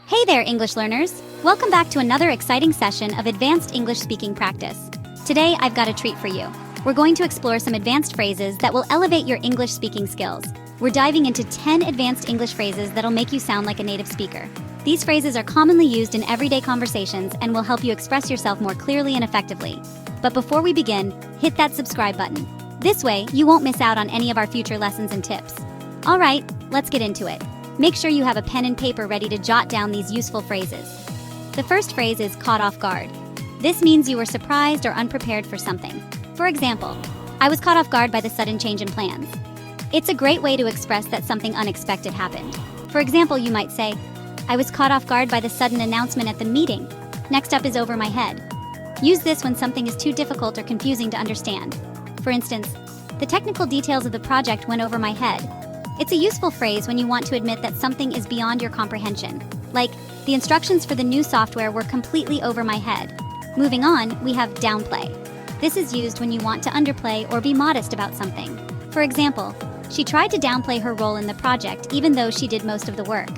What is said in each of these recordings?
Hey there, English learners! Welcome back to another exciting session of advanced English speaking practice. Today, I've got a treat for you. We're going to explore some advanced phrases that will elevate your English speaking skills. We're diving into 10 advanced English phrases that'll make you sound like a native speaker. These phrases are commonly used in everyday conversations and will help you express yourself more clearly and effectively. But before we begin, hit that subscribe button. This way, you won't miss out on any of our future lessons and tips. All right, let's get into it. Make sure you have a pen and paper ready to jot down these useful phrases. The first phrase is caught off guard. This means you were surprised or unprepared for something. For example, I was caught off guard by the sudden change in plans. It's a great way to express that something unexpected happened. For example, you might say, I was caught off guard by the sudden announcement at the meeting. Next up is over my head. Use this when something is too difficult or confusing to understand. For instance, the technical details of the project went over my head. It's a useful phrase when you want to admit that something is beyond your comprehension. Like, the instructions for the new software were completely over my head. Moving on, we have downplay. This is used when you want to underplay or be modest about something. For example, she tried to downplay her role in the project even though she did most of the work.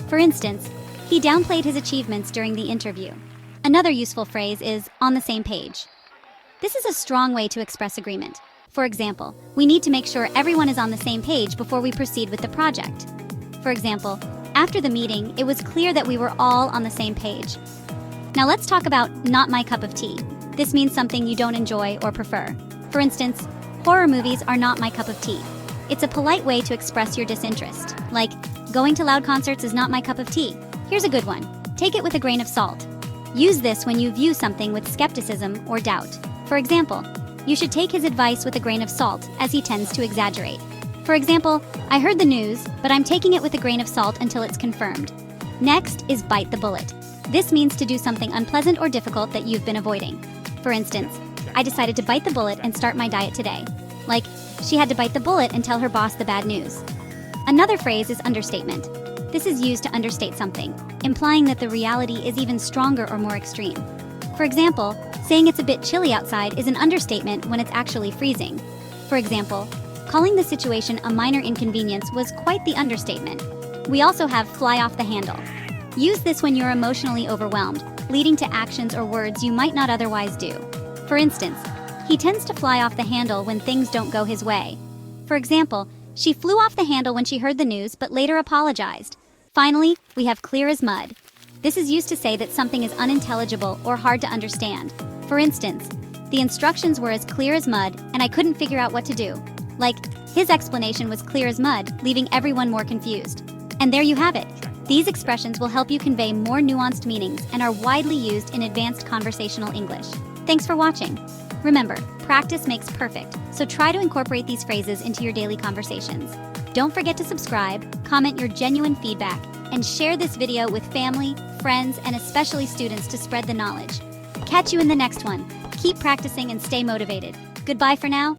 For instance, he downplayed his achievements during the interview. Another useful phrase is on the same page. This is a strong way to express agreement. For example, we need to make sure everyone is on the same page before we proceed with the project. For example, after the meeting, it was clear that we were all on the same page. Now let's talk about not my cup of tea. This means something you don't enjoy or prefer. For instance, horror movies are not my cup of tea. It's a polite way to express your disinterest. Like, going to loud concerts is not my cup of tea. Here's a good one. Take it with a grain of salt. Use this when you view something with skepticism or doubt. For example, you should take his advice with a grain of salt, as he tends to exaggerate. For example, I heard the news, but I'm taking it with a grain of salt until it's confirmed. Next is bite the bullet. This means to do something unpleasant or difficult that you've been avoiding. For instance, I decided to bite the bullet and start my diet today. Like, she had to bite the bullet and tell her boss the bad news. Another phrase is understatement. This is used to understate something, implying that the reality is even stronger or more extreme. For example, saying it's a bit chilly outside is an understatement when it's actually freezing. For example, calling the situation a minor inconvenience was quite the understatement. We also have fly off the handle. Use this when you're emotionally overwhelmed, leading to actions or words you might not otherwise do. For instance, he tends to fly off the handle when things don't go his way. For example, she flew off the handle when she heard the news but later apologized. Finally, we have clear as mud. This is used to say that something is unintelligible or hard to understand. For instance, the instructions were as clear as mud and I couldn't figure out what to do. Like, his explanation was clear as mud, leaving everyone more confused. And there you have it. These expressions will help you convey more nuanced meanings and are widely used in advanced conversational English. Thanks for watching. Remember, practice makes perfect, so try to incorporate these phrases into your daily conversations. Don't forget to subscribe, comment your genuine feedback, and share this video with family, friends, and especially students to spread the knowledge. Catch you in the next one. Keep practicing and stay motivated. Goodbye for now.